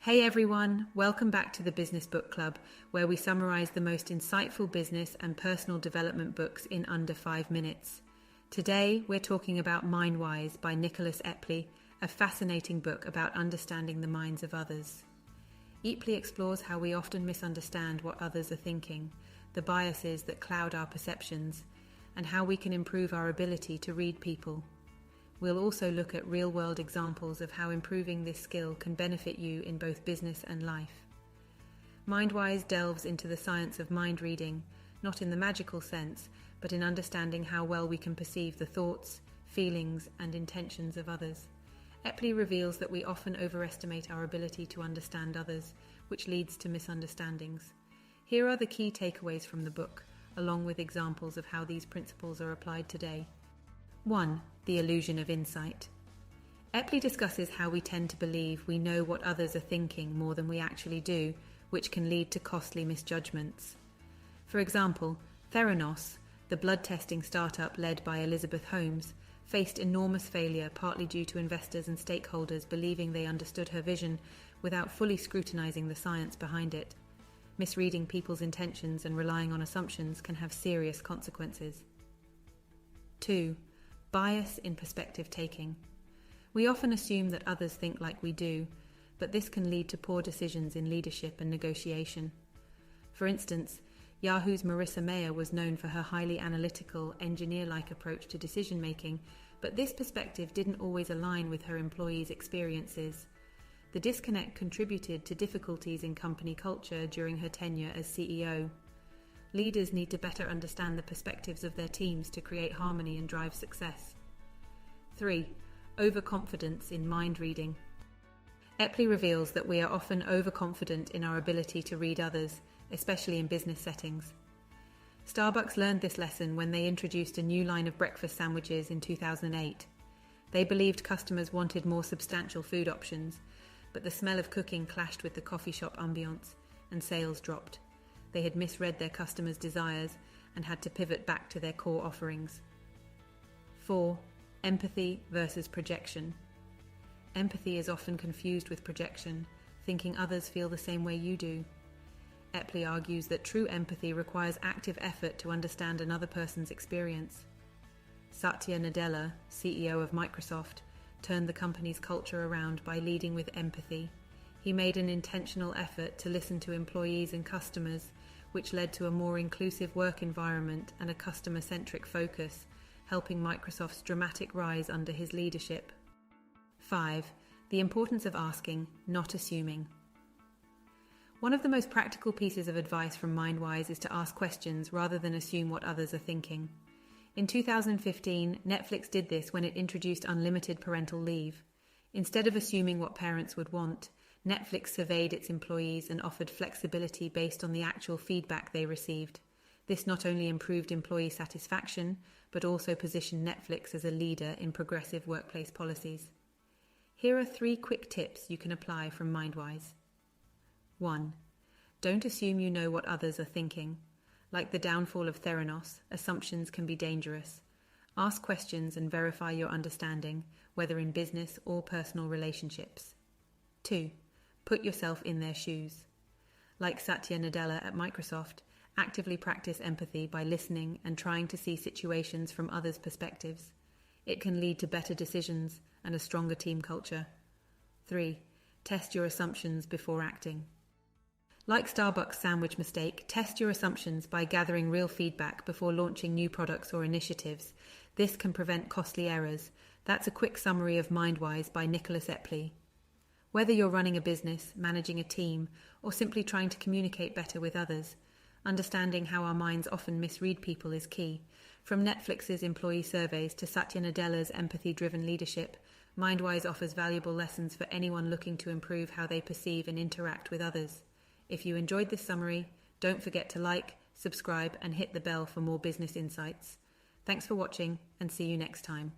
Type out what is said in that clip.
Hey everyone, welcome back to the Business Book Club, where we summarize the most insightful business and personal development books in under 5 minutes. Today, we're talking about Mindwise by Nicholas Epley, a fascinating book about understanding the minds of others. Epley explores how we often misunderstand what others are thinking, the biases that cloud our perceptions, and how we can improve our ability to read people. We'll also look at real-world examples of how improving this skill can benefit you in both business and life. Mindwise delves into the science of mind reading, not in the magical sense, but in understanding how well we can perceive the thoughts, feelings, and intentions of others. Epley reveals that we often overestimate our ability to understand others, which leads to misunderstandings. Here are the key takeaways from the book, along with examples of how these principles are applied today. 1. The illusion of insight. Epley discusses how we tend to believe we know what others are thinking more than we actually do, which can lead to costly misjudgments. For example, Theranos, the blood testing startup led by Elizabeth Holmes, faced enormous failure partly due to investors and stakeholders believing they understood her vision without fully scrutinizing the science behind it. Misreading people's intentions and relying on assumptions can have serious consequences. 2. Bias in perspective taking. We often assume that others think like we do, but this can lead to poor decisions in leadership and negotiation. For instance, Yahoo's Marissa Mayer was known for her highly analytical, engineer-like approach to decision-making, but this perspective didn't always align with her employees' experiences. The disconnect contributed to difficulties in company culture during her tenure as CEO. Leaders need to better understand the perspectives of their teams to create harmony and drive success. 3. Overconfidence in mind reading. Epley reveals that we are often overconfident in our ability to read others, especially in business settings. Starbucks learned this lesson when they introduced a new line of breakfast sandwiches in 2008. They believed customers wanted more substantial food options, but the smell of cooking clashed with the coffee shop ambiance, and sales dropped. They had misread their customers' desires and had to pivot back to their core offerings. 4. Empathy versus projection. Empathy is often confused with projection, thinking others feel the same way you do. Epley argues that true empathy requires active effort to understand another person's experience. Satya Nadella, CEO of Microsoft, turned the company's culture around by leading with empathy. He made an intentional effort to listen to employees and customers, which led to a more inclusive work environment and a customer-centric focus, helping Microsoft's dramatic rise under his leadership. 5. The importance of asking, not assuming. One of the most practical pieces of advice from Mindwise is to ask questions rather than assume what others are thinking. In 2015, Netflix did this when it introduced unlimited parental leave. Instead of assuming what parents would want, Netflix surveyed its employees and offered flexibility based on the actual feedback they received. This not only improved employee satisfaction, but also positioned Netflix as a leader in progressive workplace policies. Here are 3 quick tips you can apply from Mindwise. 1. Don't assume you know what others are thinking. Like the downfall of Theranos, assumptions can be dangerous. Ask questions and verify your understanding, whether in business or personal relationships. 2. Put yourself in their shoes. Like Satya Nadella at Microsoft, actively practice empathy by listening and trying to see situations from others' perspectives. It can lead to better decisions and a stronger team culture. 3. Test your assumptions before acting. Like Starbucks' sandwich mistake, test your assumptions by gathering real feedback before launching new products or initiatives. This can prevent costly errors. That's a quick summary of Mindwise by Nicholas Epley. Whether you're running a business, managing a team, or simply trying to communicate better with others, understanding how our minds often misread people is key. From Netflix's employee surveys to Satya Nadella's empathy-driven leadership, Mindwise offers valuable lessons for anyone looking to improve how they perceive and interact with others. If you enjoyed this summary, don't forget to like, subscribe, and hit the bell for more business insights. Thanks for watching, and see you next time.